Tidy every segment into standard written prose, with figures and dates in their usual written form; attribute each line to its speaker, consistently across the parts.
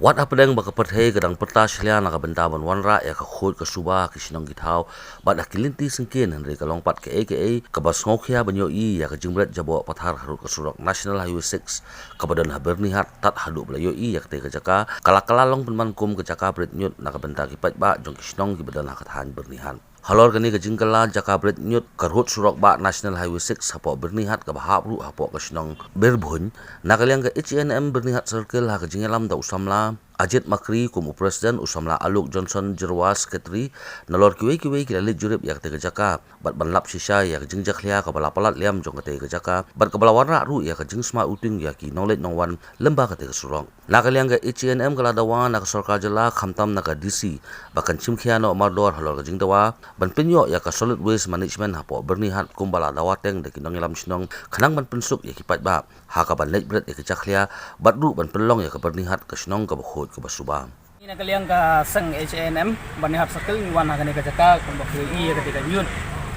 Speaker 1: Wat hapdeng baka pyrthei kadang pyrta shla naka bynta ban wanrah ya ka khuid ka suba ki shnong ki thaw bat lynti syngkien hynrei ka longpat kaei kaba sngewkhia ban iohi ya ka jingbret jaboh pathar Rud Surok National Highway 6 kaba Byrnihat tat haduh bla iohi ya katei ka jaka kala long pynban kum ka jaka bret nyut naka bynta ki pynban jong ki shnong ki badan hakat Byrnihat. Halor kani ka jingkala jaka bret nyut ka Rud Surok ba National Highway 6 hapo Byrnihat ka bahapru hapo ka shnong berbun nakaliang ka HANM Byrnihat Circle ha ka jingelam da usamla Ajit Makri kumu Presiden usamla Aluk Johnson Jerwas Ketri nalor kiwei kilalit jurip yak te jaka bat banlap sisa yak jingjkhia ka balapalat liam jong te jaka bat kabala wanrah ru yak jingsma uting yak knowledge nongwan lemba ka te surong nakaliang ka HANM kala DAWA nak sarkar jela khamtam nak DC bahkan sngewkhia no mardor halor ka jingdawa ban PYNIOH yak solid waste management hapo Byrnihat kumbala DAWA teng de kinongilam shnong khanang ban pensuk yak kipat ba ha ka ban bret yak jakhlia bat ru ban pelong yak Byrnihat ka shnong ka khuid kaba suba.
Speaker 2: Ini kalian ka seng HANM Byrnihat Circle ni wana kani ka jaka kumba khuid ketika nyut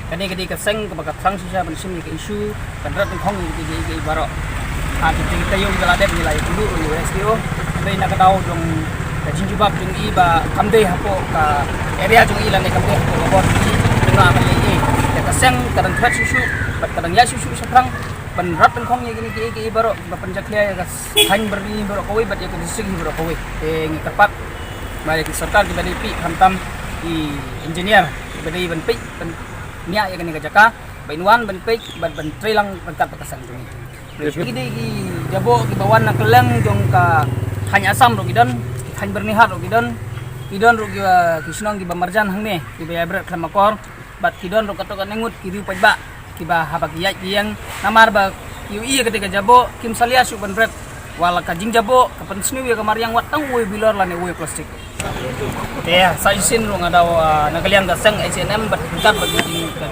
Speaker 2: kani ketika seng ka bakat sang sisa ban sim ka isu ban rat khong ketika ibaro ketika yung galadep nilai dulu USDO dai nak tahu dong jinjubab jung iba kamdei hapo ka area jung ilan kamdei hapo bor dengan amali ya ka seng kadang threat susu bat kadang ya susu saprang ban rat khong ye gini ibaro ba panjaklia ya ka hain berni baro koi bat ya ka district baro koi ngi kapat balik sarkar di badi pi hantam i engineer badi ban pi ban nia ya gani ka jaka ban wan ban pi ban trelang pangkat pakasan jung ini ki jaboh ki bawan nak keleng jong ka hanya asam ro gidan han Byrnihat ro gidan ro ki shnong ki bamarjan hangne ki bret klamakor bat kidon ro katok nengut ki riu pajba ki ba habak yai yang namar ba ki iya ketika jaboh kim salia su ban bret wala ka jing jaboh ka pensnu ya kamar yang watang we bilor lane we plastik ya sa isin ro ngadaw nakalian ka sang HNM bat kat ba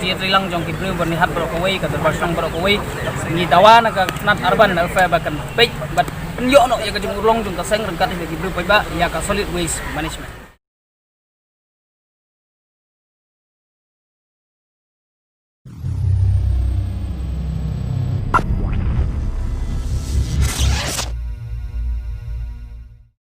Speaker 2: ki trilang jong ki riu Byrnihat bro ko we ka terbasang bro ko we ni DAWA nak nat arban alfa bakan pek bat penyo no ya ka jung urlong jong ka sang rengkat ki riu pajba ya ka solid waste management.